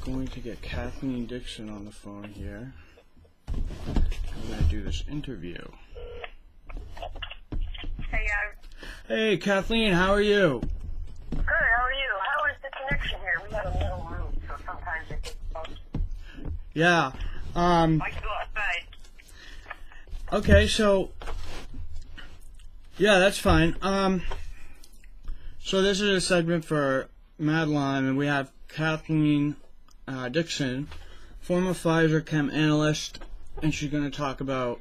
going to get Kathleen Dixon on the phone here. I'm going to do this interview. Hey, Hey, Kathleen, how are you? good. How are you? How is the connection here? We have a little room, so sometimes it gets bumpy. Yeah. I can go outside. Okay, so yeah, that's fine. So this is a segment for Mad Lyme, and we have Kathleen Dixon, former Pfizer chem analyst, and she's going to talk about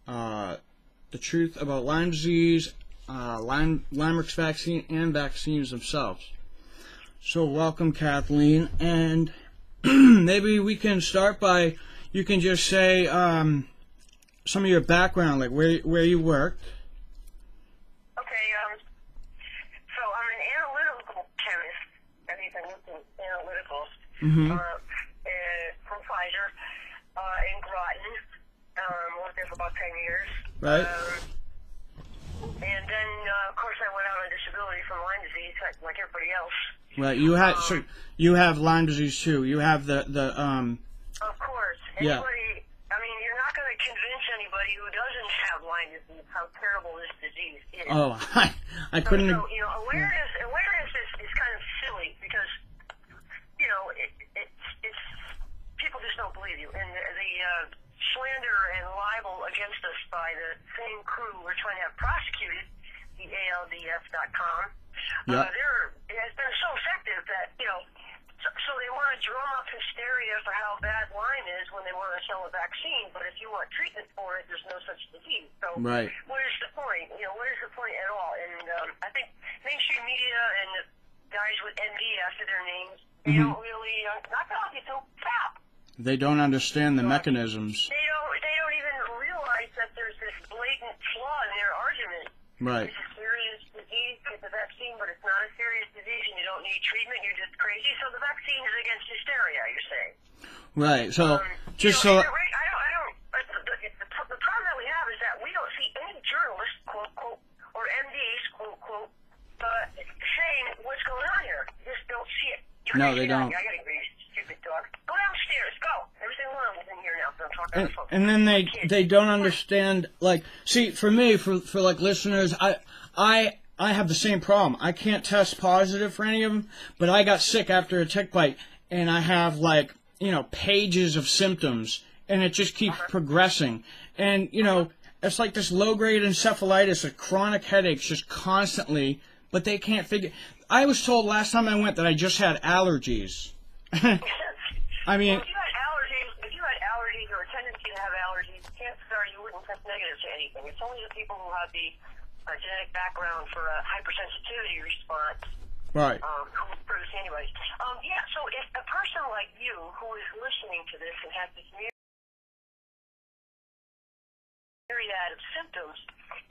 the truth about Lyme disease, LYMErix vaccine, and vaccines themselves. So welcome, Kathleen, and maybe we can start by, you can just say some of your background, like where you worked. Okay, so I'm an analytical chemist. I looked at analyticals from Pfizer in Groton. Worked there for about 10 years. Right. And then, of course, I went out on disability from Lyme disease, like everybody else. Right. You had so you have Lyme disease too. You have the Of course. Yeah. Anybody, I mean, you're not going to convince anybody who doesn't have Lyme disease how terrible this disease is. Oh, I couldn't. So, you know, awareness is kind of silly because, you know, it's people just don't believe you. And the slander and libel against us by the same crew we're trying to have prosecuted, the ALDF.com, it has been so effective that, you know, so they want to drum up hysteria for how bad Lyme is when they want to sell a vaccine, but if you want treatment for it, there's no such disease. So Right. What is the point? You know, what is the point at all? And I think mainstream media and the guys with ND after their names, they don't really, not that it's so crap. They don't understand the mechanisms. They don't even realize that there's this blatant flaw in their argument. Right. It's a serious disease, get the vaccine, but it's not a serious disease and you don't need treatment, you're just crazy. So the vaccine is against hysteria, you're saying. Right. So just you know, so. The problem that we have is that we don't see any journalists, quote, quote, or MDs, quote, quote, saying what's going on here. You just don't see it. No, they don't. I gotta agree, stupid dog. Go downstairs, go. Everything alone is in here now, so I'm talking on the phone. And then they don't understand. Like, see, for me, for like listeners, I have the same problem. I can't test positive for any of them, but I got sick after a tick bite, and I have like, you know, pages of symptoms, and it just keeps progressing. And you know, it's like this low-grade encephalitis, or chronic headaches, just constantly. But they can't figure. I was told last time I went that I just had allergies. I mean. Well, if you had allergies or a tendency to have allergies, chances are you wouldn't test negative to anything. It's only the people who have the genetic background for a hypersensitivity response. Right. Who produce antibodies. Yeah, so if a person like you who is listening to this and has this myriad of symptoms,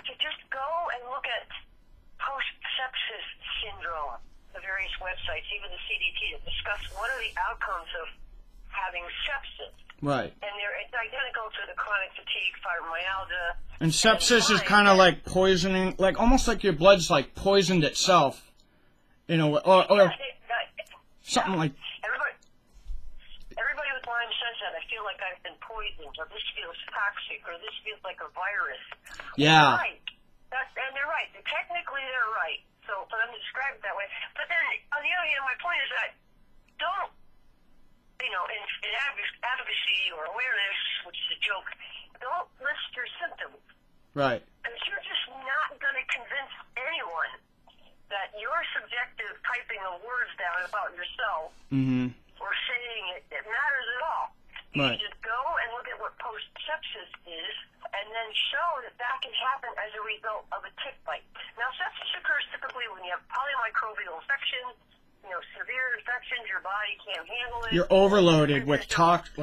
to just go and look at Post-Sepsis syndrome, the various websites, even the CDT, that discuss what are the outcomes of having sepsis. Right. And it's identical to the chronic fatigue, fibromyalgia. And sepsis is kind of like poisoning, like almost like your blood's like poisoned itself, you know, or something like. Everybody with Lyme says that. I feel like I've been poisoned, or this feels toxic, or this feels like a virus. Yeah. Right. And they're right. Technically, they're right. So, but I'm going to describe it that way. But then, on the other hand, my point is that don't, you know, in advocacy or awareness, which is a joke, don't list your symptoms. Right. Because you're just not going to convince anyone that your subjective typing of words down about yourself or saying it matters at all. Right. You just go and look at what post-sepsis is, and then show that that can happen as a result of a tick bite. Now, sepsis occurs typically when you have polymicrobial infections, you know, severe infections, your body can't handle it. You're overloaded with toxic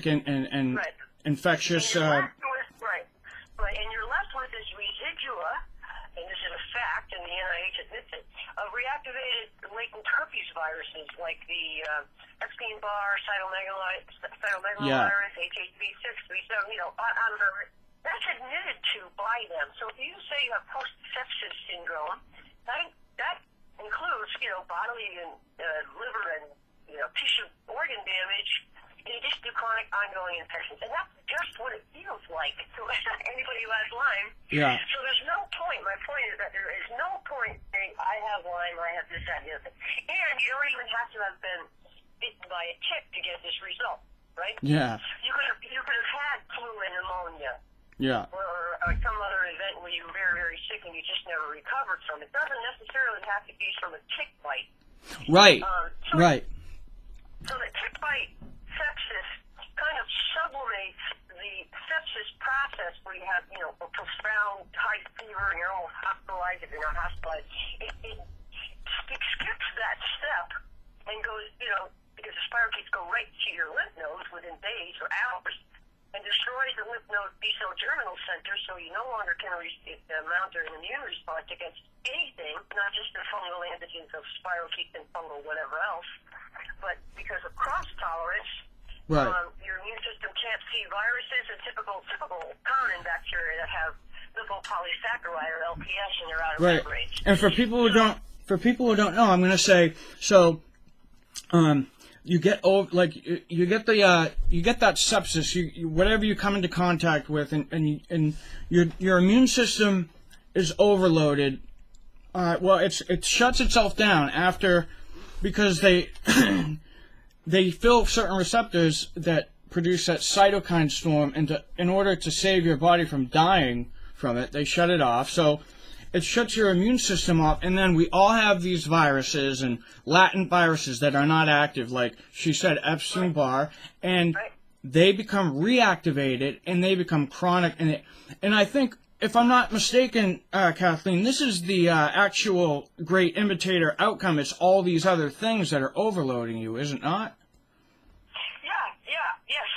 and right. infectious. And and you're left with this residua, and this is a fact, and the NIH admits it, of reactivated latent herpes viruses like the Epstein-Barr, cytomegalovirus, HHV6, you know, that's admitted to by them. So if you say you have post-sepsis syndrome, that includes, you know, bodily and liver and tissue organ damage, and you just do chronic ongoing infections. And that's just what it feels like to anybody who has Lyme. Yeah. So there's no point. My point is that there is no point saying, I have Lyme, or I have this, that, and the other thing. And you don't even have to have been bitten by a tick to get this result, right? Yeah. You could have had flu and pneumonia. Yeah. Or some other event where you were very, very sick and you just never recovered from it. It doesn't necessarily have to be from a tick bite. Right. Right. So the tick bite sepsis kind of sublimates the sepsis process where you have, a profound high fever and you're almost hospitalized if you're not hospitalized. It skips that step and goes, because the spirochetes go right to your lymph nodes within days or hours, and destroys the lymph node B-cell germinal center, so you no longer can mount an immune response against anything, not just the fungal antigens of spirochetes and fungal whatever else, but because of cross-tolerance, right. Your immune system can't see viruses and typical common bacteria that have lipopolysaccharide or LPS in their outer membranes. And for people who don't know, I'm going to say, so, you get you get that sepsis, whatever you come into contact with, and your immune system is overloaded. Well, it shuts itself down after, because they they fill certain receptors that produce that cytokine storm, and in order to save your body from dying from it, they shut it off. So it shuts your immune system off, and then we all have these viruses and latent viruses that are not active, like she said, Epstein-Barr, and they become reactivated, and they become chronic. And I think, if I'm not mistaken, Kathleen, this is the actual great imitator outcome. It's all these other things that are overloading you, is it not? Yes.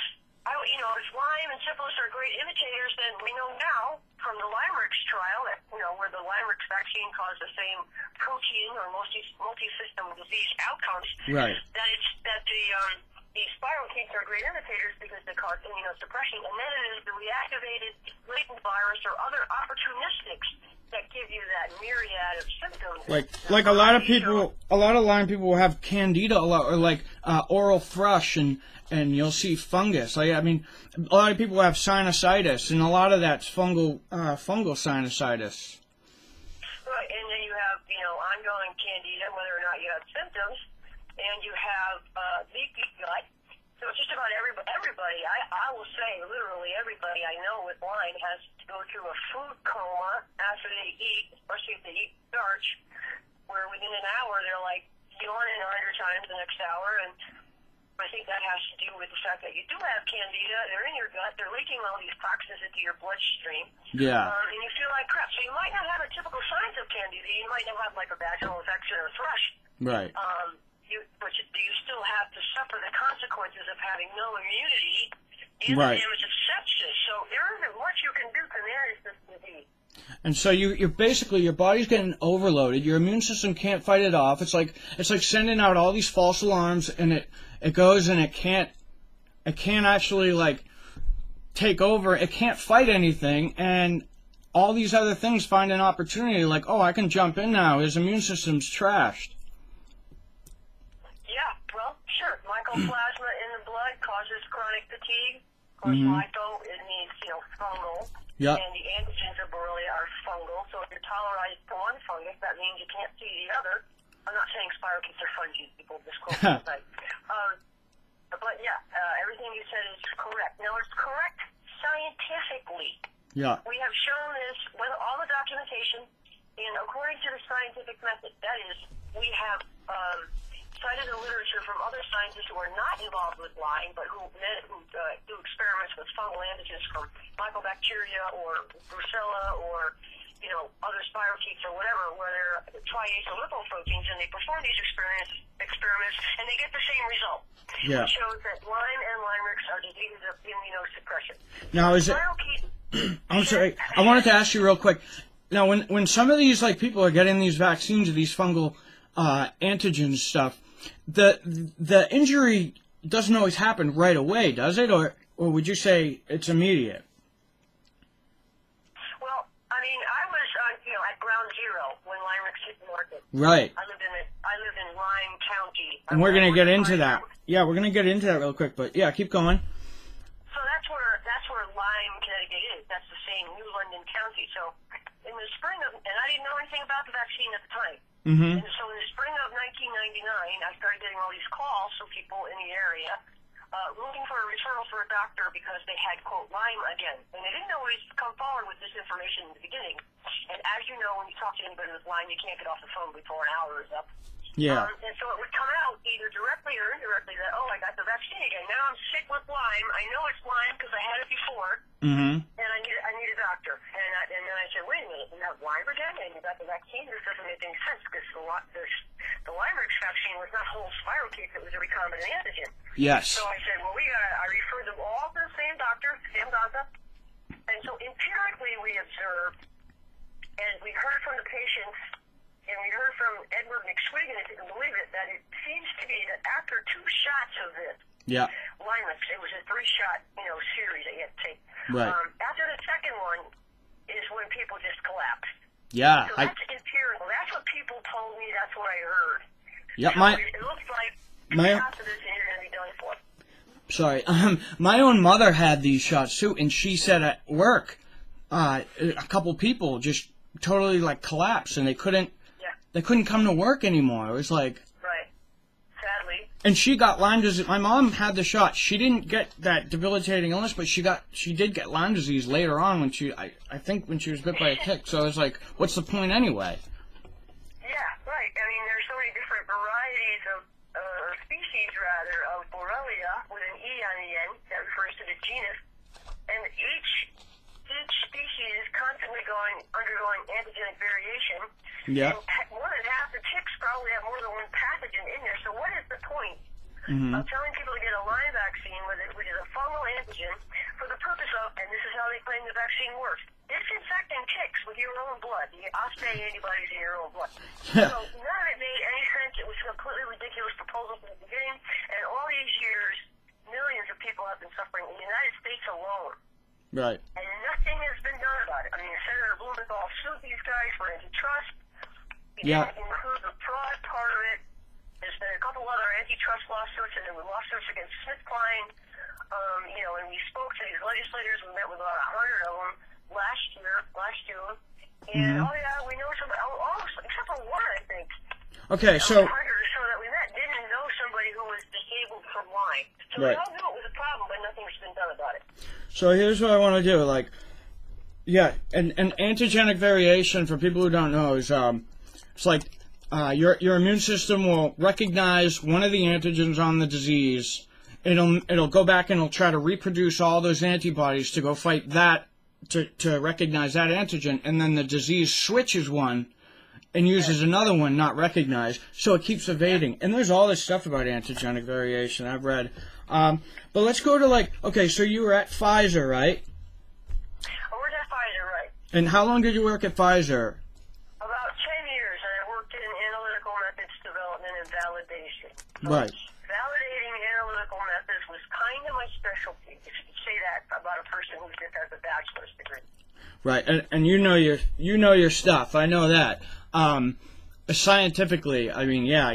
If Lyme and syphilis are great imitators, then we know now from the LYMErix trial that, where the LYMErix vaccine caused the same protein or multi-system disease outcomes, right, that the spirochetes are great imitators because they cause immunosuppression, and then it is the reactivated latent virus or other opportunistics that give you that myriad of symptoms. Like a lot of Lyme people will have candida a lot, or like oral thrush, and you'll see fungus. A lot of people have sinusitis, and a lot of that's fungal sinusitis. Right, and then you have ongoing candida, whether or not you have symptoms, and you have leaky gut. So it's just about everybody. I will say, literally everybody I know with Lyme has to go through a food coma after they eat, especially if they eat starch, where within an hour they're like yawning 100 times the next hour. And I think that has to do with the fact that you do have candida, they're in your gut, they're leaking all these toxins into your bloodstream. Yeah. And you feel like crap. So you might not have a typical signs of candida. You might not have like a vaginal infection or thrush. Right. But you still have to suffer the consequences of having no immunity and right, the damage of sepsis. So there isn't much you can do to manage this disease. And so you're basically, your body's getting overloaded. Your immune system can't fight it off. It's like sending out all these false alarms, and it goes and it can't actually take over. It can't fight anything, and all these other things find an opportunity. Like, oh, I can jump in now. His immune system's trashed. Yeah, well, sure. Mycoplasma in the blood causes chronic fatigue. Of course, myco, it means fungal. Yeah. And the antigens of Borrelia are fungal. So if you're tolerized to one fungus, that means you can't see the other. I'm not saying spirochetes are fungi. People misquote me tonight. But yeah, everything you said is correct. Now, it's correct scientifically. Yeah. We have shown this with all the documentation, and according to the scientific method, that is, we have cited the literature from other scientists who are not involved with Lyme, but who do experiments with fungal antigens from mycobacteria or brucella or other spirochetes or whatever, where they're triase or lipoproteins, and they perform these experiments, and they get the same result. Yeah. It shows that Lyme and LYMErix are diseases of immunosuppression. Now, is it? I'm sorry. I wanted to ask you real quick. Now, when some of these people are getting these vaccines of these fungal antigen stuff, the injury doesn't always happen right away, does it? Or would you say it's immediate? Well, I was at ground zero when LYMErix hit the market. Right. I live in Lyme County, And we're going to get into that. Yeah, we're going to get into that real quick, but yeah, keep going. So that's where Lyme, Connecticut is. That's the same New London County. So in the spring of, and I didn't know anything about the vaccine at the time. Mm-hmm. And so in the spring of 1999, I started getting all these calls from people in the area looking for a referral for a doctor because they had, quote, Lyme again. And they didn't always come forward with this information in the beginning. And as you know, when you talk to anybody with Lyme, you can't get off the phone before an hour is up. Yeah. And so it would come out either directly or indirectly that, oh, I got the vaccine again. Now I'm sick with Lyme. I know it's Lyme because I had it before. Mm-hmm. And I need a doctor. And then I said, wait a minute, you have Lyme again? And you got the vaccine? This doesn't make any sense because the LYMErix vaccine was not whole spirochetes. It was a recombinant antigen. Yes. So I said, well, I referred them all to the same doctor, Sam Gaza. And so empirically we observed, and we heard from the patients, and we heard from Edward McSwiggan, if you can believe it, that it seems to be that after 2 shots of this, LYMErix, it was a 3-shot, series that you had to take. Right. After the second one is when people just collapsed. Yeah. So that's empirical. That's what people told me. That's what I heard. Yeah, so it looks like 2 shots of this and you're going to be done for. Sorry. My own mother had these shots too, and she said at work, a couple people just totally collapsed, and they couldn't come to work anymore. It was like... Right. Sadly. And she got Lyme disease. My mom had the shot. She didn't get that debilitating illness, but she did get Lyme disease later on when I think when she was bit by a tick. So it's like, what's the point anyway? Yeah, right. I mean, there's so many different varieties of, species rather, of Borrelia with an E on the end that refers to the genus. And each species is constantly undergoing antigenic variation. Yeah. And more than half the ticks probably have more than one pathogen in there. So what is the point of telling people to get a Lyme vaccine, which is a fungal antigen, for the purpose of, and this is how they claim the vaccine works, disinfecting ticks with your own blood, the Ostei antibodies in your own blood. Yeah. So none of it made any sense. It was a completely ridiculous proposal from the beginning. And all these years, millions of people have been suffering in the United States alone. Right. And nothing has been done about it. I mean, Senator Blumenthal sued these guys for antitrust. He didn't include the fraud part of it. There's been a couple other antitrust lawsuits, and there were lawsuits against SmithKline. And we spoke to these legislators. We met with about 100 of them last June. And, we know somebody, except for one, I think. Okay, so... 100 or so that we met didn't know somebody who was disabled from Lyme. So we all knew it was a problem, but nothing's been done about it. So here's what I want to do. An antigenic variation, for people who don't know, is it's like your immune system will recognize one of the antigens on the disease. It'll go back and it'll try to reproduce all those antibodies to go fight that, to recognize that antigen, and then the disease switches one and uses another one not recognized, so it keeps evading. And there's all this stuff about antigenic variation I've read. But let's go to okay, so you were at Pfizer, right? I worked at Pfizer, right. And how long did you work at Pfizer? About 10 years, and I worked in analytical methods development and validation. So Right. Validating analytical methods was kind of my specialty, if you could say that about a person who just has a bachelor's degree. Right, and you know your stuff. I know that. Scientifically, I mean, yeah,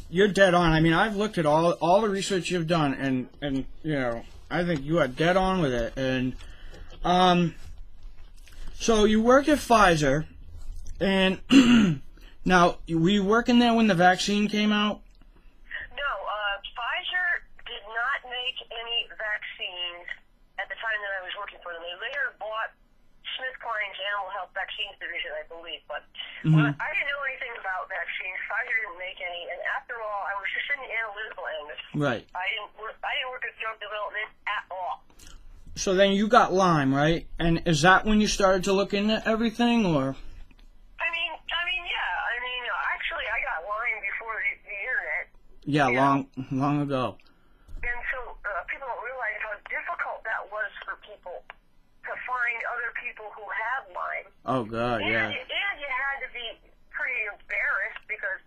you're dead on. I mean, I've looked at all the research you've done, and I think you are dead on with it. And so you worked at Pfizer, and now were you working there when the vaccine came out? No, Pfizer did not make any vaccines at the time that I was working for them. They later bought SmithKline's Animal Health Vaccines Division, I believe. But I didn't know anything about vaccines. Pfizer didn't make any. And after all, I was just in the analytical end. Right. I didn't work at drug development at all. So then you got Lyme, right? And is that when you started to look into everything, or? I mean, yeah. I mean, actually, I got Lyme before the internet. Yeah, long ago. And so people don't realize how difficult that was for people to find other people who have Lyme. Oh, God, yeah. And you had to be pretty embarrassed because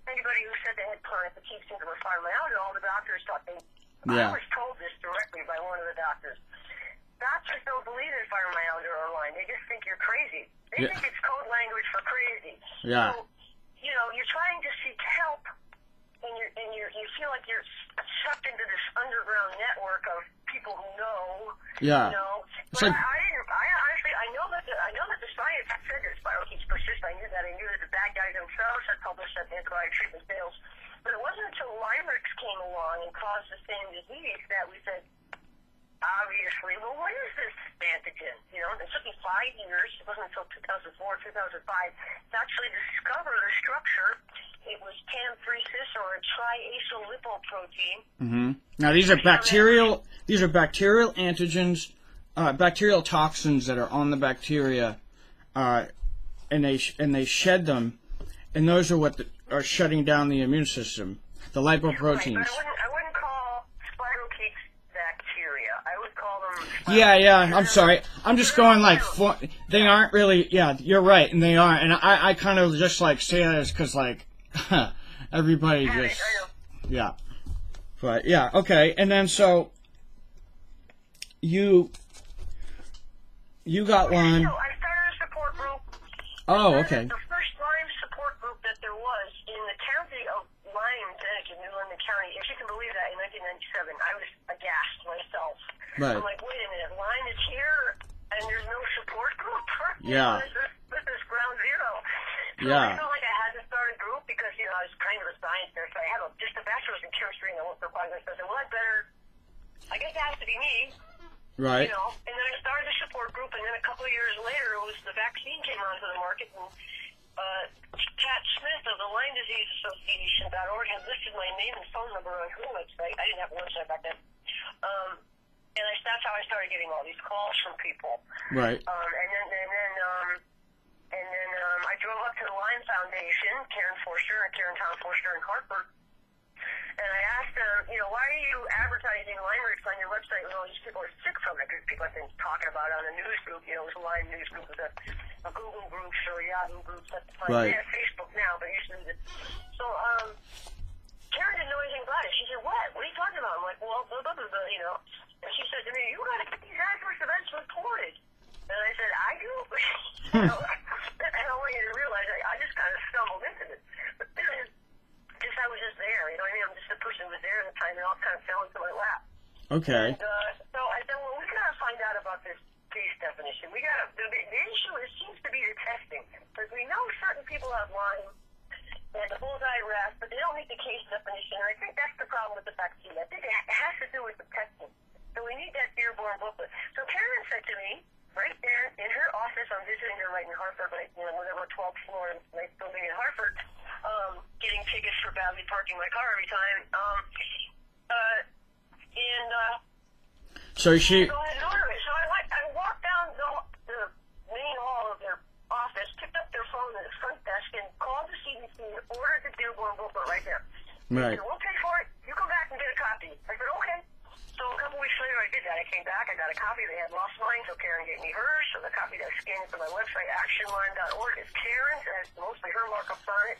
anybody who said they had chronic fatigue syndrome or fibromyalgia, all the doctors thought they... Yeah. I was told this directly by one of the doctors. Doctors don't believe in fibromyalgia or Lyme. They just think you're crazy. They think it's code language for crazy. Yeah. So, you're trying to seek help, you feel like you're sucked into this underground network of people who know. Yeah. You know. It's But like, I honestly know that the science said that spiral keeps persist. I knew that. I knew that the bad guys themselves had published that antibiotic treatment fails. But it wasn't until LYMErix came along and caused the same disease that we said, obviously, well, what is this antigen? You know, it took me 5 years. It wasn't until 2004, 2005 to actually discover the structure. It was TAM3-cis, or a triacylipoprotein. mm-hmm. Now these are bacterial. These are bacterial antigens, bacterial toxins that are on the bacteria, and they shed them, and those are what are shutting down the immune system. The lipoproteins. Right, but I wouldn't call spirochetes bacteria. I would call them. Yeah. I'm sorry. I'm just going like they aren't really. Yeah, you're right, and they aren't. And I kind of just like say that as because like everybody just. Yeah. But yeah, okay. And then so you got Lyme. I started a support group. Oh, okay. The first Lyme support group that there was in the county of Lyme, Connecticut, New London County. If you can believe that, in 1997, I was aghast myself. Right. I'm like, wait a minute, Lyme is here, and there's no support group. Yeah. This is ground zero. So Yeah. I felt like I had to start a group because, you know, I was kind of a science nerd. So I had just a bachelor's in chemistry, and I worked for Pfizer. So I said, well, I guess it has to be me. Right. You know, and then I started the support group, and then a couple of years later, it was the vaccine came onto the market, and Pat Smith of the Lyme Disease Association.org had listed my name and phone number on her website. I didn't have a website back then. And that's how I started getting all these calls from people. Right. And then I drove up to the Lyme Foundation, Karen Tom Forster in Hartford, and I asked them, you know, why are you advertising LYMErix on your website when all these people are sick from it? Because people have been talking about it on a news group, you know, it was a Lyme news group, with a Google groups or Yahoo groups at the time. Right. They have Facebook now, but used to be. So Karen didn't know anything about it. She said, what? What are you talking about? I'm like, well, blah, blah, blah, blah, you know. And she said to me, you got to get these adverse events reported. And I said, I do? You know, and I want you to realize I just kind of stumbled into this. But I was just there, you know what I mean? I'm just the person who was there at the time, and it all kind of fell into my lap. Okay. And so I said, well, we got to find out about this case definition. We got to. The issue seems to be the testing, because we know certain people have Lyme and the bullseye rash, but they don't meet the case definition. And I think that's the problem with the vaccine. I think it has to do with the testing. So we need that dearborn booklet. So Karen said to me, right there in her office, I'm visiting her right in Hartford, right, you know, whatever 12th floor, nice building in Hartford. Getting tickets for badly parking my car every time. So she. Go ahead and order it. So I walked down the main hall of their office, picked up their phone at the front desk, and called the CDC and ordered the dearborn booklet right there. Right. They said, we'll pay for it. You come back and get a copy. I said, okay. So a couple weeks later, I did that. I came back. I got a copy. They had lost mine, so Karen gave me hers. So the copy that I scanned to my website, actionline.org, is Karen's, and it's mostly her markups on it.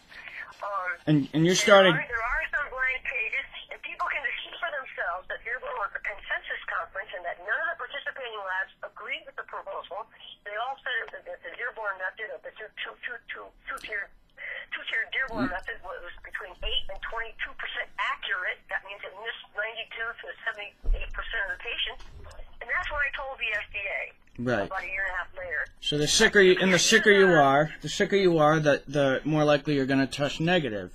And you started. There are some blank pages, and people can see for themselves that Dearborn was a consensus conference, and that none of the participating labs agreed with the proposal. They all said that the Dearborn method of the two-tiered Dearborn method was between 8 and 22% accurate. That means it missed 92 to 78% of the patients, and that's what I told the FDA. Right. About a year and a half later. So the sicker you are, the more likely you're going to test negative.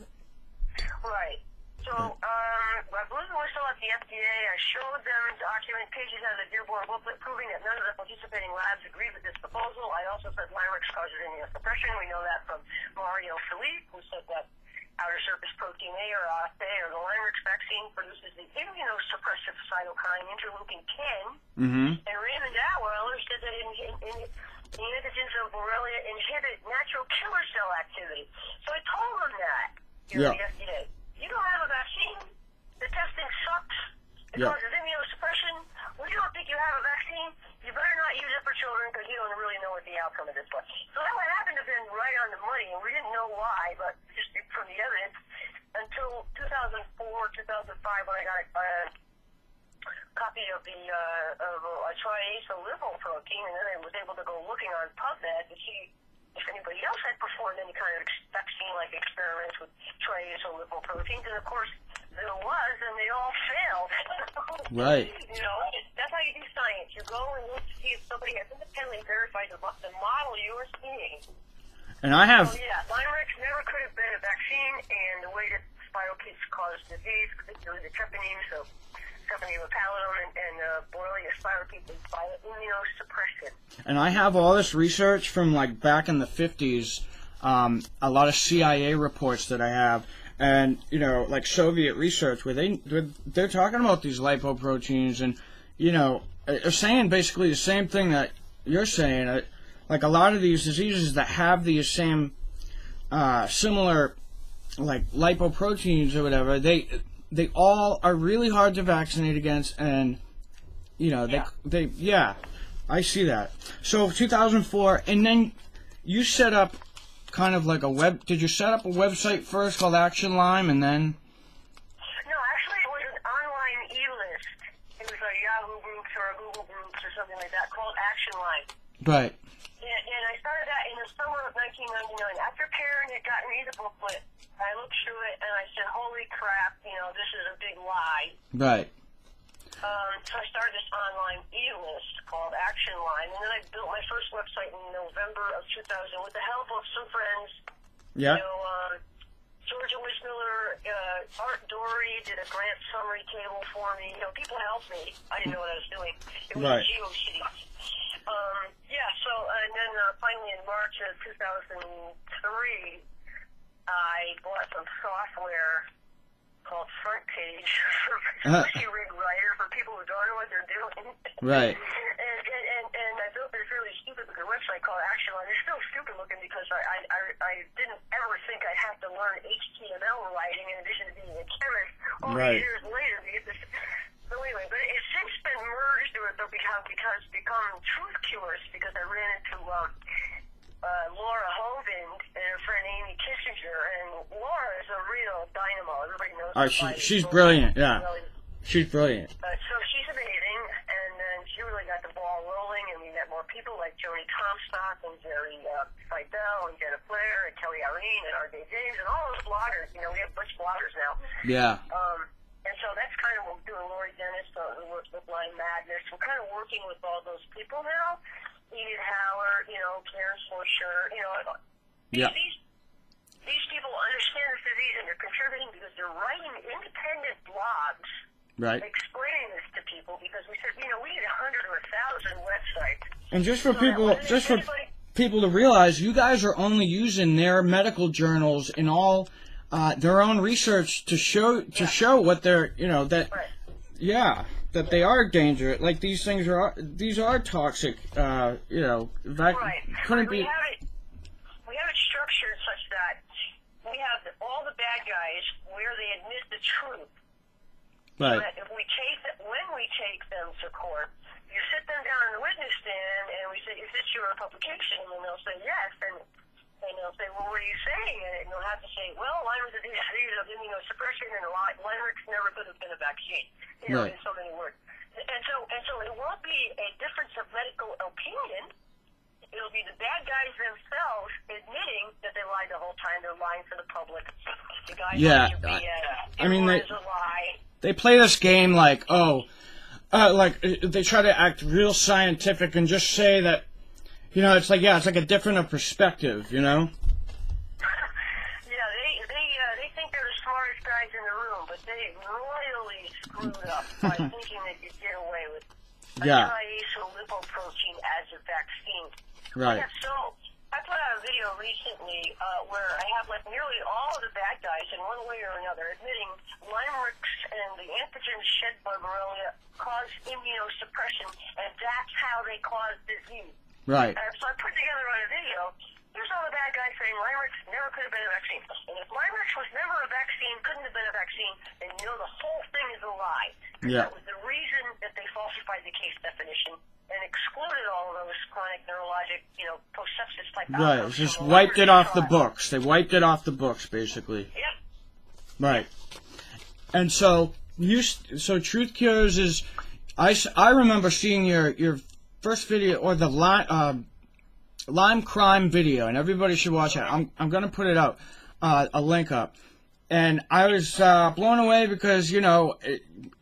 Right. So I believe we're still at the FDA. I showed them document pages out of the Dearborn booklet proving that none of the participating labs agreed with this proposal. I also said LYMErix causes immunosuppression. We know that from Mario Philippe, who said that outer surface protein A or ASA or the LYMErix vaccine produces the immunosuppressive cytokine interleukin 10. Mm-hmm. And Raymond Atweiler said that the antigens of Borrelia inhibit natural killer cell activity. So I told them that here at the FDA. You don't have a vaccine. The testing sucks. It causes immunosuppression. We don't think you have a vaccine. You better not use it for children because you don't really know what the outcome of this was. So that would happen to have been right on the money, and we didn't know why, but just from the evidence, until 2004, 2005, when I got a copy of the a triacylipoprotein, and then I was able to go looking on PubMed to see if anybody else had performed any kind of vaccine-like experiments with trays or lipoproteins, and of course there was, and they all failed. Right. You know, that's how you do science. You go and look to see if somebody has independently verified the model you are seeing. And I have... So, yeah, LYMErix never could have been a vaccine, and the way that spirochetes cause disease, particularly the treponeme, so treponeme pallidum and Borrelia spirochetes is immunosuppression. And I have all this research from, like, back in the 50s, a lot of CIA reports that I have, and, you know, like Soviet research, where they're talking about these lipoproteins, and, you know, they're saying basically the same thing that you're saying. Like, a lot of these diseases that have these same similar, like, lipoproteins or whatever, they all are really hard to vaccinate against, and, you know, yeah, I see that. So 2004, and then you set up kind of like did you set up a website first called Action Lyme, and then? No, actually it was an online e-list. It was a Yahoo groups or a Google groups or something like that called Action Lyme. Right. And I started that in the summer of 1999. After Karen had gotten me the booklet, I looked through it and I said, holy crap, you know, this is a big lie. Right. So I started this online e-list called Action Lyme, and then I built my first website in November of 2000 with the help of some friends. Yeah. You know, Georgia Whistleblower, Art Dory did a grant summary table for me. You know, people helped me. I didn't know what I was doing. It was right. GeoCities. And then finally in March of 2003, I bought some software called Front Page for Rig Writer for people who don't know what they're doing. Right. And I built this really stupid looking website called Action Line. It's still stupid looking because I didn't ever think I'd have to learn HTML writing in addition to being a chemist all these years later. So anyway, but it's since been merged or become TruthCures because I ran into Laura Hovind and her friend Amy Kissinger, and Laura is a real dynamo. Everybody knows she's brilliant, yeah. She's brilliant. So she's amazing, and then she really got the ball rolling, and we met more people like Joni Comstock and Jerry Seidel and Jenna Flair and Kelly Irene and R.J. James and all those bloggers. You know, we have a bunch of bloggers now. Yeah. And so that's kind of what we're doing. Lori Dennis, who works with Lyme Madness. We're kind of working with all those people now. Edith Howard, you know, Karen Swisher, you know. These people understand this disease and they're contributing because they're writing independent blogs explaining this to people because we said, you know, we need 100 or 1,000 websites. And just for people to realize, you guys are only using their medical journals and all their own research to show what they're, you know, that that they are dangerous. Like these are toxic. You know, couldn't be. We have it structured such that we have all the bad guys where they admit the truth. Right. But when we take them to court, you sit them down in the witness stand and we say, "Is this your publication?" And they'll say yes, and they'll say, "Well, what are you saying?" And they'll have to say, "Well, Lyme is a disease of immunosuppression, and LYMErix never could have been a vaccine." You know, in so many words. And so it won't be a difference of medical opinion. It'll be the bad guys themselves admitting that they lied the whole time. They're lying to the public. The guys I mean, a lie. They play this game like, like they try to act real scientific and just say that, you know, it's like a different perspective, you know. They think they're the smartest guys in the room, but they royally screwed up by thinking they could get away with a lipoprotein as a vaccine. Right. I put out a video recently where I have like nearly all of the bad guys in one way or another admitting LYMErix and the antigens shed by Borrelia cause immunosuppression, and that's how they cause disease. Right. So I put together on a video, here's all the bad guys saying LYMErix never could have been a vaccine. And if LYMErix was never a vaccine, couldn't have been a vaccine, then you know the whole thing is a lie. Yeah. That was the reason that they falsified the case definition and excluded all of those chronic neurologic, you know, post-sepsis type outcomes. Right, just wiped it off the books. They wiped it off the books, basically. Yep. Right. And so TruthCures is, I remember seeing your first video, or the Lyme crime video, and everybody should watch it. I'm going to put it out, a link up. And I was blown away because, you know,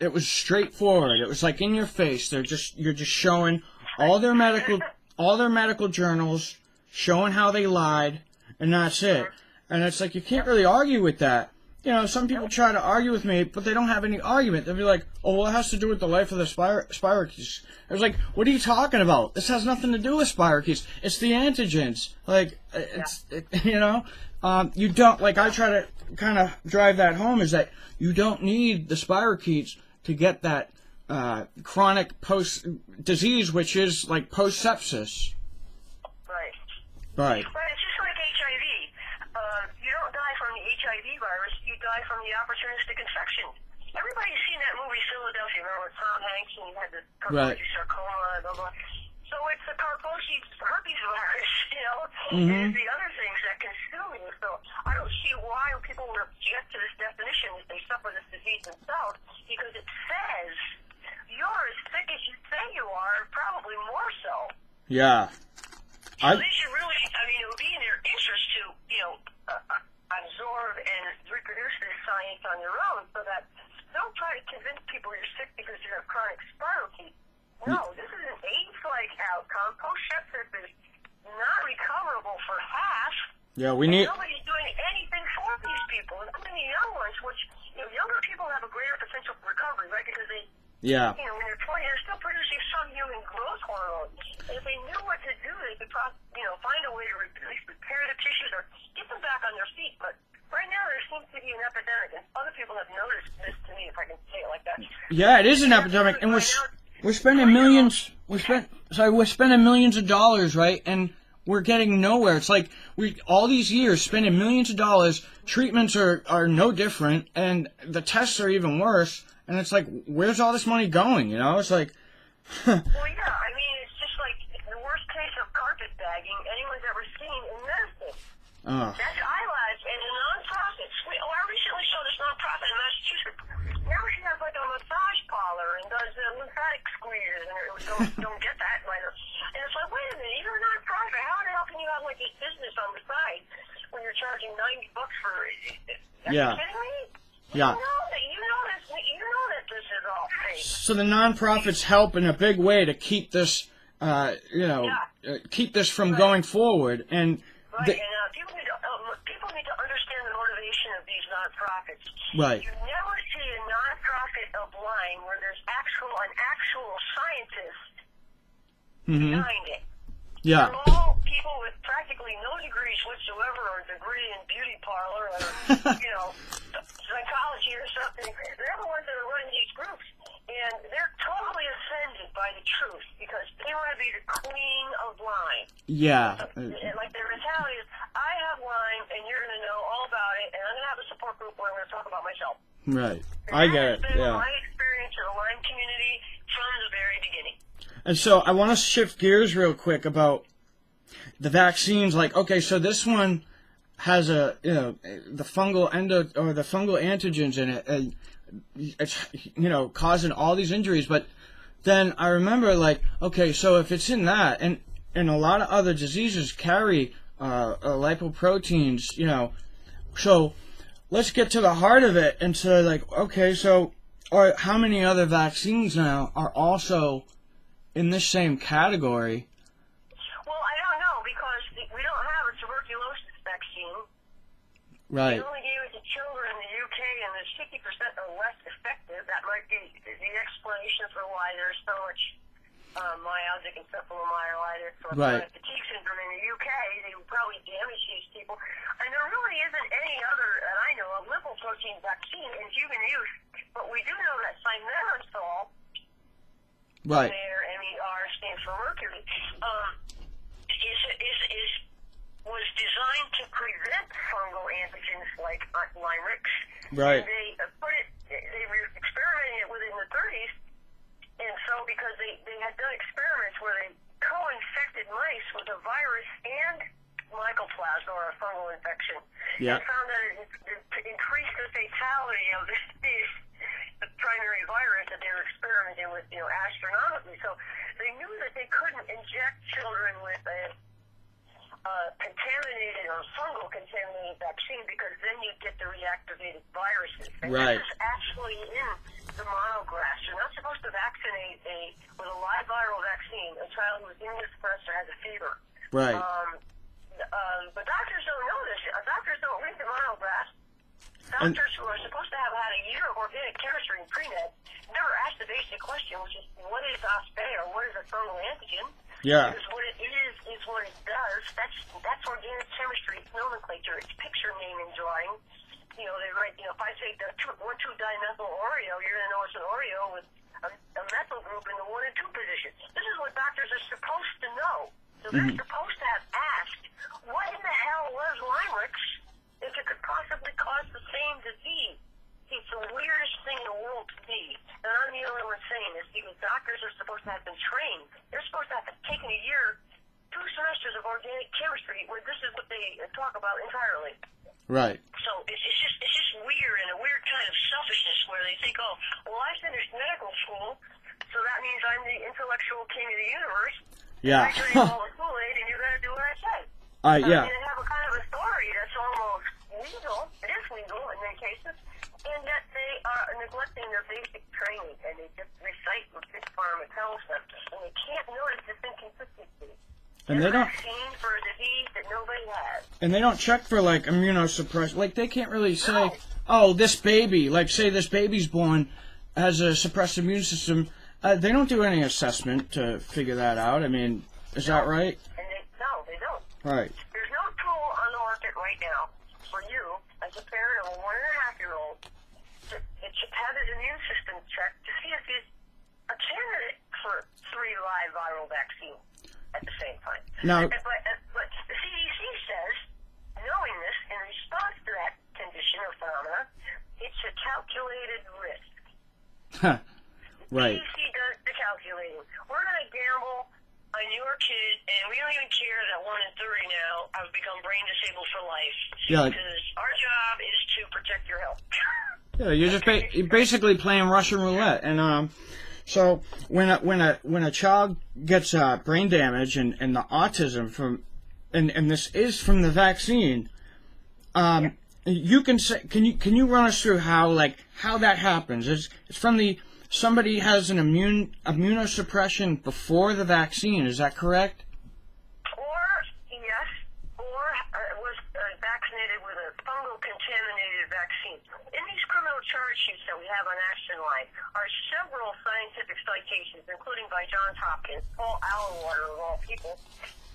it was straightforward. It was like in your face. You're just showing all their medical journals, showing how they lied, and that's it. And it's like you can't really argue with that. You know, some people try to argue with me, but they don't have any argument. They'll be like, "Oh, well, it has to do with the life of the spirochetes." I was like, "What are you talking about? This has nothing to do with spirochetes. It's the antigens. Like, you know, you don't, like, I try to kind of drive that home is that you don't need the spirochetes to get that chronic disease, which is like post-sepsis." Right. Right. But it's just like HIV. You don't die from the HIV virus. You die from the opportunistic infection. Everybody's seen that movie Philadelphia, remember with Tom Hanks and he had the Kaposi sarcoma, blah, blah. So it's the Kaposi herpes virus, you know, and the other things that consume you. So I don't see why people would object to this definition if they suffer this disease themselves, because it says you're as sick as you say you are, probably more so. Yeah. So they should really, I mean, it would be in their interest to, you know, absorb and reproduce this science on their own so that don't try to convince people you're sick because you have chronic spirochetes. No, this is an AIDS-like outcome. Post-sepsis is not recoverable for half. Yeah, we need... Nobody's doing anything for these people, including the young ones, which, you know, younger people have a greater potential for recovery, right? Because they, you know, when they're 20, they're still producing some human growth hormones. And if they knew what to do, they could, you know, find a way to at least repair the tissues or get them back on their feet. But right now, there seems to be an epidemic, and other people have noticed this to me, if I can say it like that. Yeah, it is an epidemic, and we're spending millions. We're spending millions of dollars, right? And we're getting nowhere. It's like all these years spending millions of dollars. Treatments are no different, and the tests are even worse. And it's like, where's all this money going? You know, it's like. Well, yeah, I mean, it's just like the worst case of carpetbagging anyone's ever seen in medicine. That's eyelash and the non-profits. I recently saw this non-profit in Massachusetts. Now she has like a massage parlor and does lymphatic squeezes, and don't get that later. And it's like, wait a minute, you're a non-profit. How the hell can you have like this business on the side when you're charging $90 for it? Are you kidding me? Yeah. You know that this is all fake. So the non-profits help in a big way to keep this, keep this from going forward. And people need to understand the motivation of these non-profits. Right. You never see a non-profit of Lyme where there's an actual scientist behind it. Yeah. They're all people with practically no degrees whatsoever, or a degree in beauty parlor, or you know, psychology or something. They're the ones that are running these groups, and they're totally offended by the truth because they want to be the queen of Lyme. Yeah. Like their mentality is, I have Lyme, and you're going to know all about it, and I'm going to have a support group where I'm going to talk about myself. Right. And I get it. That's been Yeah. my experience in the Lyme community from the very beginning. And so I want to shift gears real quick about the vaccines. Like, okay, so this one has the fungal the fungal antigens in it, and it's, you know, causing all these injuries. But then I remember, like, okay, so if it's in that, and a lot of other diseases carry lipoproteins, you know, so let's get to the heart of it. And so, like, okay, so how many other vaccines now are also in this same category? Well, I don't know, because we don't have a tuberculosis vaccine. Right. They only gave it to children in the UK, and it's 50% or less effective. That might be the explanation for why there's so much myalgic encephalomyelitis or fatigue syndrome in the UK. They would probably damage these people. And there really isn't any other, that I know, a lipoprotein vaccine in human use. But we do know that thimerosal, right, there, MER stands for mercury, was designed to prevent fungal antigens like LYMErix. Right. And they were experimenting it with it in the 30s, and so because they had done experiments where they co-infected mice with a virus and mycoplasma, or a fungal infection, and found that it increased the fatality of the primary virus that they were experimenting with, you know, astronomically. So they knew that they couldn't inject children with a contaminated or fungal contaminated vaccine, because then you get the reactivated viruses. And Right. this is actually in the monographs. You're not supposed to vaccinate with a live viral vaccine a child who is immunosuppressed or has a fever. Right. But doctors don't know this. Doctors don't read the monographs. Doctors who are supposed to have had a year of organic chemistry and pre-med never ask the basic question, which is, what is OSPE, or what is a fungal antigen? Yeah. Because what it is what it does. That's organic chemistry. It's nomenclature. It's picture naming drawing. You know, they write, if I say the 1,2-dimethyl Oreo, you're going to know it's an Oreo with a methyl group in the 1 and 2 position. This is what doctors are supposed to know. So they're supposed to have asked, what in the hell was LYMErix if it could possibly cause the same disease? It's the weirdest thing in the world to me. And I'm the only one saying this, because doctors are supposed to have been trained. They're supposed to have taken a year, 2 semesters of organic chemistry, where this is what they talk about entirely. Right. So it's just weird, and a weird kind of selfishness where they think, oh, well, I finished medical school, so that means I'm the intellectual king of the universe. Yeah. I drink all the Kool-Aid, and you got to do what I say. Yeah. They have a kind of authority that's almost legal. It is legal in many cases, and yet they are neglecting their basic training, and they just recite what Big Pharma tells them, and they can't notice this inconsistency. And they don't. Vaccine for a disease that nobody has. And they don't check for, like, immunosuppression. Like, they can't really say, oh, this baby, like, say this baby's born, has a suppressed immune system. They don't do any assessment to figure that out. I mean, is that right? And they don't. Right. There's no tool on the market right now for you, as a parent of a 1.5-year-old, that should have his immune system checked to see if he's a candidate for 3 live viral vaccines at the same time. Now, But the CDC says, knowing this, in response to that condition or phenomena, it's a calculated risk. right. CDC does the calculating. We're going to gamble on your kid, and we don't even care that 1 in 30 now have become brain disabled for life. Yeah. Because our job is to protect your health. Yeah, you're just you're basically playing Russian roulette, and so when a child gets brain damage and the autism from, and this is from the vaccine, you can say, can you run us through how that happens? It's from somebody has an immunosuppression before the vaccine. Is that correct? Was vaccinated with a fungal contaminated vaccine. In these criminal charge sheets that we have on Action Line are several scientific citations, including by Johns Hopkins, Paul Allenwater of all people,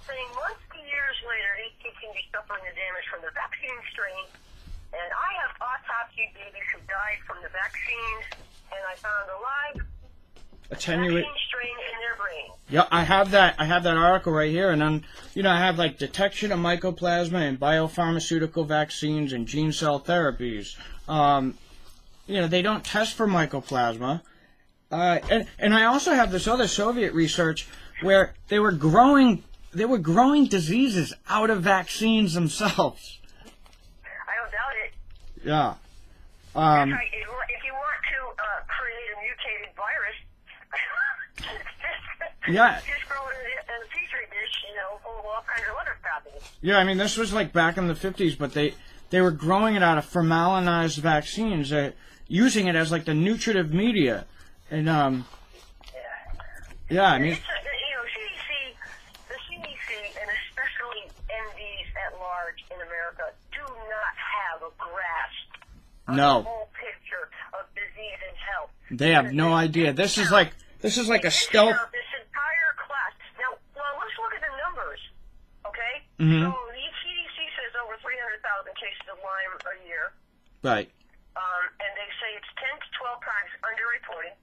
saying months to years later these kids can be suffering the damage from the vaccine strain. And I have autopsied babies who died from the vaccines, and I found a live vaccine strain in their brain. Yeah, I have that article right here, and then I have like detection of mycoplasma and biopharmaceutical vaccines and gene cell therapies. They don't test for mycoplasma, and I also have this other Soviet research where they were growing diseases out of vaccines themselves. I don't doubt it. Yeah. That's right. If you want to create a mutated virus, just grow it in a petri dish, full of all kinds of other pathogens. Yeah, I mean, this was like back in the 50s, but they were growing it out of formalinized vaccines, using it as like the nutritive media, and yeah, I mean. The CDC, and especially MDs at large in America, do not have a grasp of the whole picture of disease and health. They have no idea. This is like a stealth. This entire class. Now, let's look at the numbers, okay? Mm-hmm. So the CDC says over 300,000 cases of Lyme a year. Right. And they say it's 10 to 12 times underreported.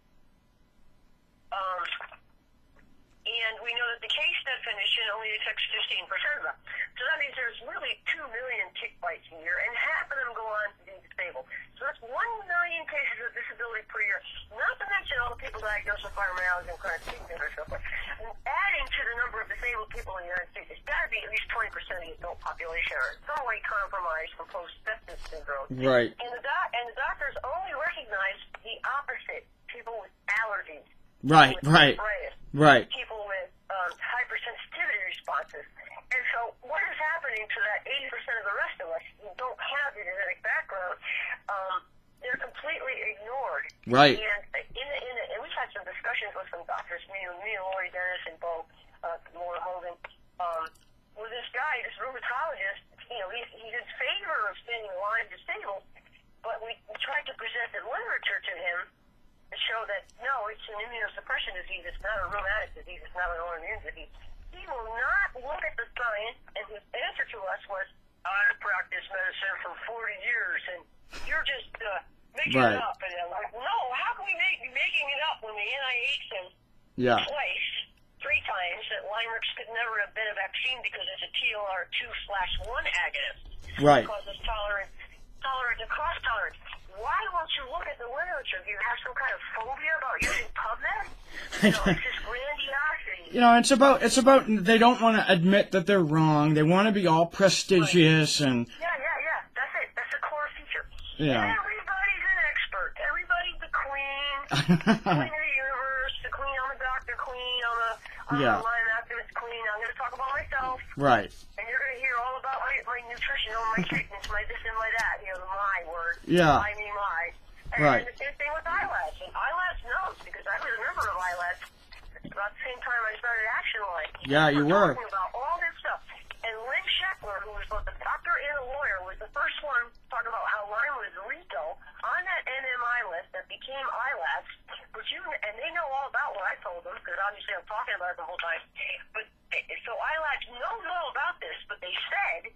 And we know that the case definition only detects 15% of them. So that means there's really 2 million tick bites a year, and half of them go on to be disabled. So that's 1 million cases of disability per year, not to mention all the people diagnosed with fibromyalgia and chronic fatigue and so forth. And adding to the number of disabled people in the United States, it's got to be at least 20% of the adult population are in some way compromised from post-sepsis syndrome. Right. And the doctors only recognize the opposite: people with allergies. Right. Right. Arthritis, right. People with hypersensitivity responses. And so what has happening to that 80% of the rest of us who don't have the genetic background, they're completely ignored. Right. And we've had some discussions with some doctors, me and Lori Dennis and Bo, Laura Hogan, with this guy, this rheumatologist. He's in favor of sending Lyme disabled, but we tried to present the literature to him to show that, no, it's an immunosuppression disease. It's not a rheumatic disease. It's not an autoimmune disease. He will not look at the science, and his answer to us was, I've practiced medicine for 40 years, and you're just making it up. And I'm like, no, how can we be making it up when the NIH says twice, 3 times, that LYMErix could never have been a vaccine because it's a TLR2/1 agonist. Right. It causes tolerance and cross-tolerance. Why won't you look at the literature? Do you have some kind of phobia about using PubMed? It's just grandiosity. It's about they don't want to admit that they're wrong. They want to be all prestigious and. Yeah. That's it. That's the core feature. Yeah. And everybody's an expert. Everybody's the queen. Queen of the universe. The queen. I'm a doctor. Queen. I'm a Lyme activist. Queen. I'm going to talk about myself. Right. And you're going to hear all about my nutrition, my treatments, my this and my that. The my word. Yeah. I mean my. And the same thing with iLabs. And iLabs knows, because I was a member of iLabs about the same time I started Action Line. Yeah, you were. Talking about all this stuff. And Lynn Sheckler, who was both a doctor and a lawyer, was the first one to talk about how Lyme was lethal on that NMI list that became iLabs. And they know all about what I told them, because obviously I'm talking about it the whole time. But so iLabs knows all about this, but they said,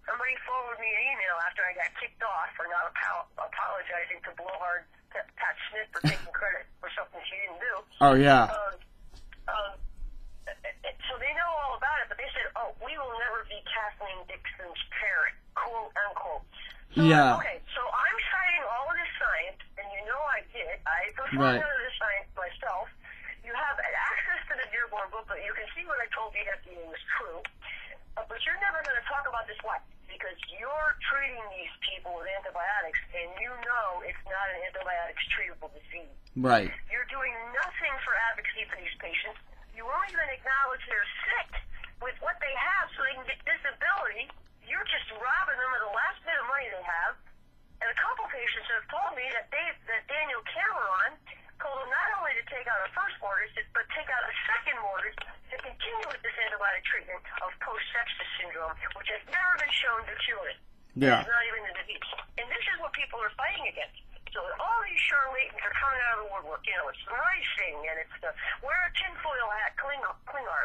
somebody forwarded me an email after I got kicked off for not apologizing to blowhard Pat Smith for taking credit for something she didn't do. Oh, yeah. So they know all about it, but they said, we will never be Kathleen Dixon's parent, quote unquote. So, okay, so I'm citing all of this science, and you know I did. I performed none of this science myself. You have access to the Dearborn booklet. You can see what I told the FDA was true. But you're never going to talk about this life, because you're treating these people with antibiotics, and you know it's not an antibiotics treatable disease. Right. You're doing nothing for advocacy for these patients. You won't even acknowledge they're sick with what they have so they can get disability. You're just robbing them of the last bit of money they have. And a couple patients have told me that Daniel Cameron told them not only to take out a first mortgage, but take out a second mortgage to continue with this antibiotic treatment of post-sepsis syndrome, which has never been shown to cure it. Yeah. It's not even a disease. And this is what people are fighting against. So all these charlatans are coming out of the woodwork. It's the ricing, and it's the wear a tinfoil hat, Klingart,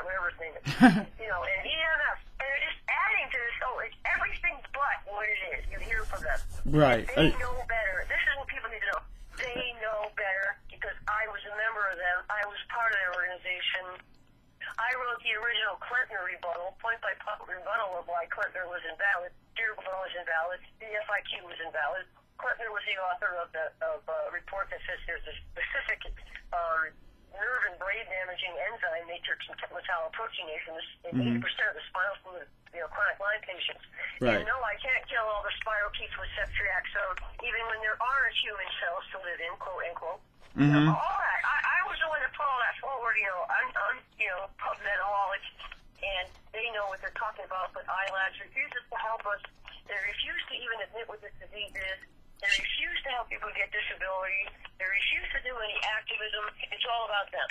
whatever his name is. And EMF. And they're just adding to this, it's everything but what it is. You hear from them. Right. They know better. This is what people need to know. They know better, because I was a member of them. I was part of their organization. I wrote the original Clinton rebuttal, point-by-point rebuttal of why Clinton was invalid, Dearborn was invalid, the FIQ was invalid. Clinton was the author of a report that says there's a specific nerve and brain damaging enzyme, matrix metalloproteinase, in 80% of the spinal fluid, chronic Lyme patients. Right. And no, I can't kill all the spirochetes with ceftriaxone, even when there aren't human cells to live in, quote unquote. Mm-hmm. All that. I was the one that put all that forward. I'm PubMedaholic, and they know what they're talking about. But iLabs refuses to help us. They refuse to even admit what this disease is. They refuse to help people get disability. They refuse to do any activism. It's all about them.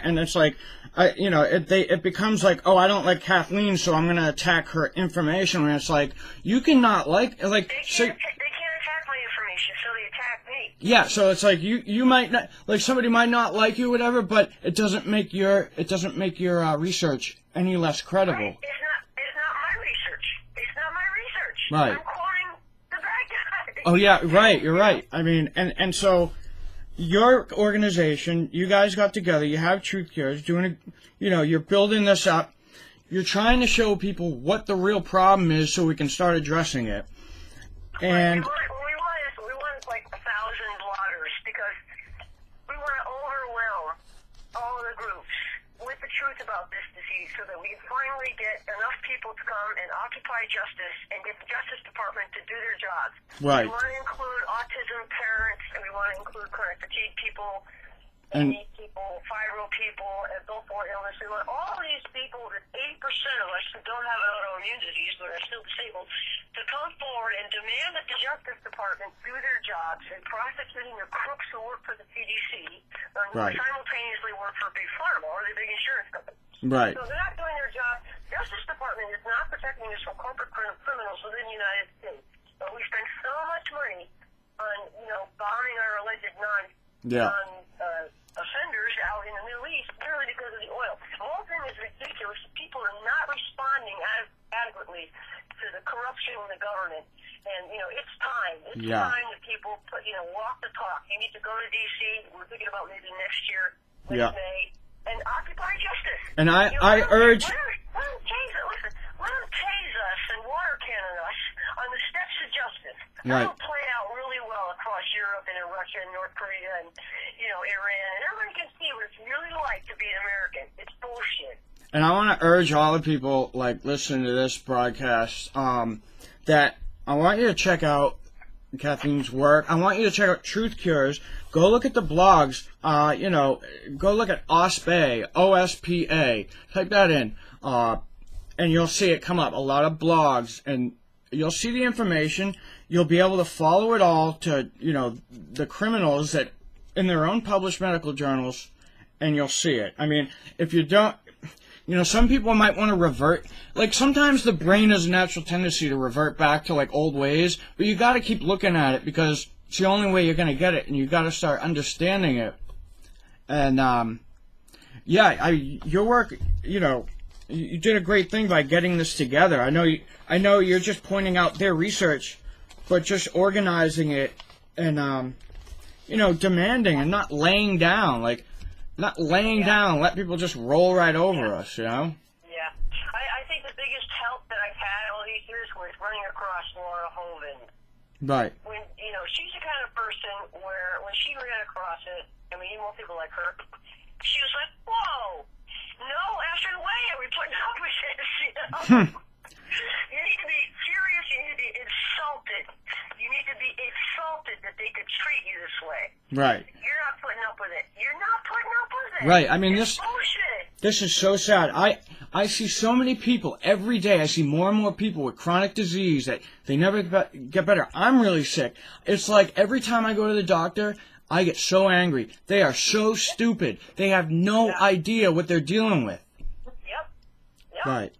And it's like, it becomes like, I don't like Kathleen, so I'm going to attack her information. And it's like, you cannot they can't attack my information, so they attack me. Yeah, so it's like you might not, like, somebody might not like you, whatever, but it doesn't make your research any less credible. Right. It's not my research. It's not my research. Right. I'm quoting the bad guy. Oh yeah, right. You're right. I mean, and so your organization, you guys got together. You have TruthCures you're building this up. You're trying to show people what the real problem is, so we can start addressing it. And we want like 1,000 bloggers, because we want to overwhelm all of the groups with the truth about this disease, so that we can finally get enough people to come and occupy justice and get the Justice Department to do their jobs. Right. We want to include autism parents, and we want to include chronic fatigue people, and people people, fibro people, and billboard illness. We want all these people, that 80% of us who don't have an autoimmune disease but are still disabled, to come forward and demand that the Justice Department do their jobs in prosecuting the crooks who work for the CDC or who simultaneously work for Big Pharma or the big insurance companies. Right. So they're not doing their job. Justice Department is not protecting us from corporate criminals within the United States. But we spend so much money on, bombing our alleged offenders out in the Middle East purely because of the oil. The whole thing is ridiculous. People are not responding adequately to the corruption in the government. And, it's time. It's time that people walk the talk. You need to go to D.C. We're thinking about maybe next year, next May, and occupy justice. And I urge... Let them tase us and water cannon us on the steps of justice. Right. That'll play out really well across Europe and in Russia and North Korea and, Iran. And everyone can see what it's really like to be an American. It's bullshit. And I want to urge all the people, listening to this broadcast, that I want you to check out Kathleen's work. I want you to check out TruthCures. Go look at the blogs. Go look at OSPA, OSPA. Type that in. And you'll see it come up, a lot of blogs, and you'll see the information. You'll be able to follow it all to, the criminals that in their own published medical journals, and you'll see it. I mean, if you don't, some people might want to revert. Sometimes the brain has a natural tendency to revert back to, old ways, but you got to keep looking at it because it's the only way you're going to get it, and you got to start understanding it. And, your work, you did a great thing by getting this together. I know you're just pointing out their research, but just organizing it and demanding and not laying down, down. Let people just roll right over us, Yeah, I think the biggest help that I've had all these years was running across Laura Hovind. Right. When she's the kind of person where when she ran across it, even more people like her, she was like, whoa. No, after the way are we putting up with this, You need to be furious, you need to be insulted. You need to be insulted that they could treat you this way. Right. You're not putting up with it. You're not putting up with it. Right, it's bullshit. This is so sad. I see so many people every day. I see more and more people with chronic disease that they never get better. I'm really sick. It's like every time I go to the doctor, I get so angry. They are so stupid. They have no idea what they're dealing with. Yep. Right.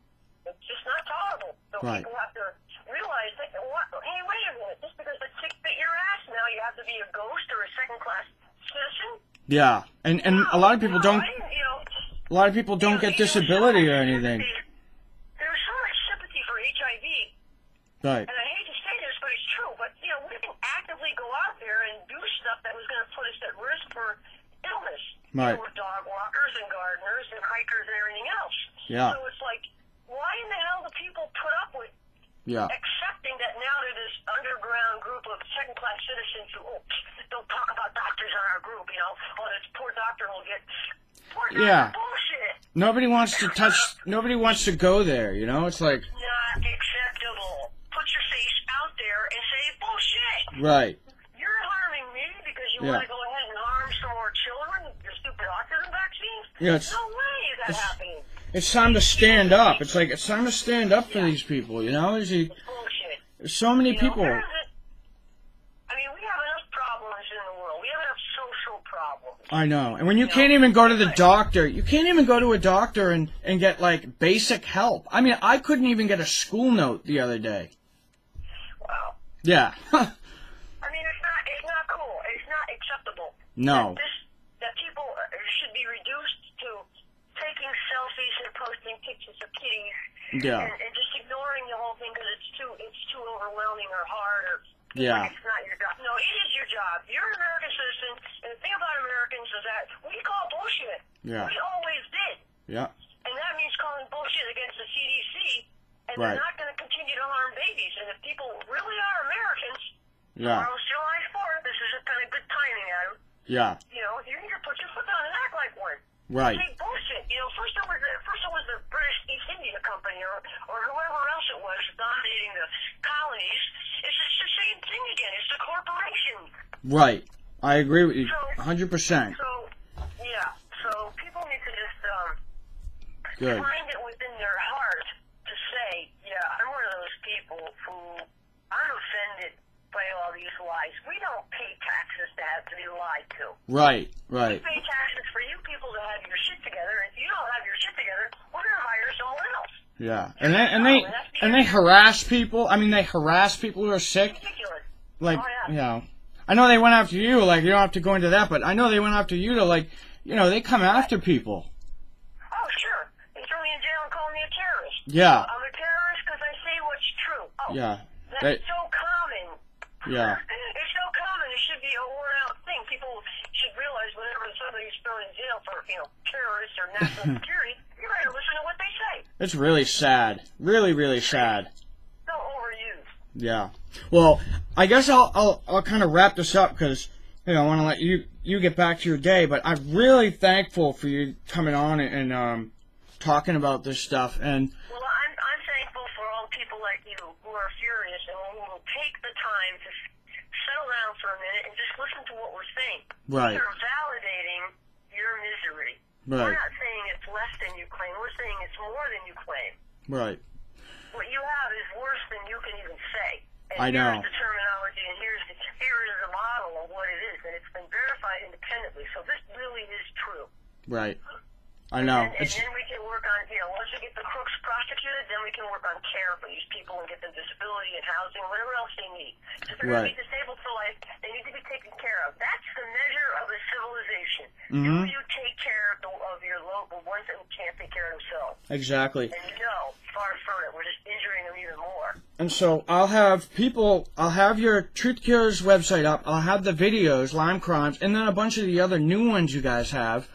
It's just not tolerable. So people have to realize that, hey, wait a minute. Just because the chick bit your ass now, you have to be a ghost or a second-class citizen? Yeah. And a lot of people don't... A lot of people don't get disability or anything. There's so much sympathy for HIV. Right. And I hate to say this, but it's true. But, we can actively go out there and do stuff that was going to put us at risk for illness. Right. With dog walkers and gardeners and hikers and everything else. Yeah. So it's like, why in the hell do people put up with accepting that now there's this underground group of second-class citizens who, don't talk about doctors in our group, this poor doctor will get... Bullshit. Nobody wants to touch... Nobody wants to go there, It's like... Not acceptable. Put your face out there and say bullshit. Right. You're harming me because you want to go ahead and harm some more children with your stupid autism vaccines? Yeah, no way is that happening. It's time to stand up. It's time to stand up for these people, It's bullshit. There's so many people... we have enough problems in the world. We have enough social problems. I know. And when you can't even go to the doctor, you can't even go to a doctor and get, basic help. I couldn't even get a school note the other day. Wow. Yeah. It's not cool. It's not acceptable. No. That people should be reduced to taking selfies and posting pictures of kitties. Yeah. And just ignoring the whole thing because it's too overwhelming or hard or... Yeah. It's not your job. No, it is your job. You're an American citizen, and the thing about Americans is that we call bullshit. Yeah. We always did. Yeah. And that means calling bullshit against the CDC, and they're not going to continue to harm babies. And if people really are Americans, tomorrow's July 4th, this is a kind of good timing, Adam. Yeah. You need to put your foot down and act like one. Right. Say bullshit. First it was the British East India Company or whoever else it was dominating the colonies. It's just the same thing again. It's the corporation. Right. I agree with you 100%. So, yeah. Good. find it within their heart to say, yeah, I'm one of those people who I'm offended by all these lies. We don't pay taxes to have to be lied to. Right. We pay taxes for you people to have your shit together, and if you don't have your shit together, we're going to hire someone else. Yeah, and they harass people. I mean, they harass people who are sick. Ridiculous. Like, Oh, yeah. you know, I know they went after you. Like, you don't have to go into that, but I know they went after you to, like, you know, they come after people. Oh, sure. They threw me in jail and called me a terrorist. Yeah. I'm a terrorist because I say what's true. Oh, Yeah. that's so common. Yeah. It's so common. It should be a worn-out thing. People should realize whenever somebody's thrown in jail for, terrorists or national security, you better listen to what they say. It's really sad. Really, really sad. So overused. Yeah. Well, I guess I'll kind of wrap this up because, you know, I want to let you get back to your day, but I'm really thankful for you coming on and talking about this stuff. And well, I'm thankful for all people like you who are furious and who will take the time to settle down for a minute and just listen to what we're saying. Right. We're validating your misery. Right. We're not saying it's less than you claim. We're saying it's more than you claim. Right. What you have is worse than you can even say. And I know. Here's the terminology, and here is the model of what it is, and it's been verified independently. So this really is true. Right. I know. And then we can work on, once we get the crooks prosecuted, then we can work on care for these people and get them disability and housing, whatever else they need. If they're going to be disabled for life, they need to be taken care of. That's the measure of a civilization. Mm-hmm. Do you take care of your local ones that can't take care of themselves? Exactly. And far from it. We're just injuring them even more. And so I'll have your TruthCures website up. I'll have the videos, Lyme crimes, and then a bunch of the other new ones you guys have.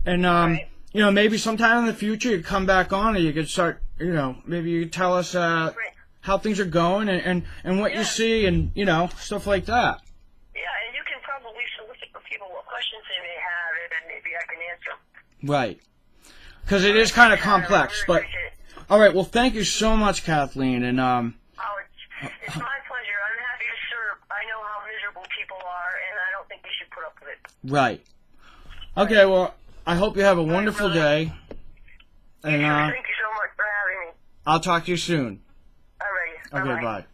And, right. You know, maybe sometime in the future you come back on and you could start, you know, maybe you tell us how things are going and what you see and, you know, stuff like that. Yeah, and you can probably solicit for people what questions they may have, and maybe I can answer them. Right. Because it is kind of complex. But all right, well, thank you so much, Kathleen. And it's my pleasure. I'm happy to serve. I know how miserable people are, and I don't think they should put up with it. Right. Okay, well, I hope you have a wonderful day. And thank you so much for having me. I'll talk to you soon. All right. Okay, bye.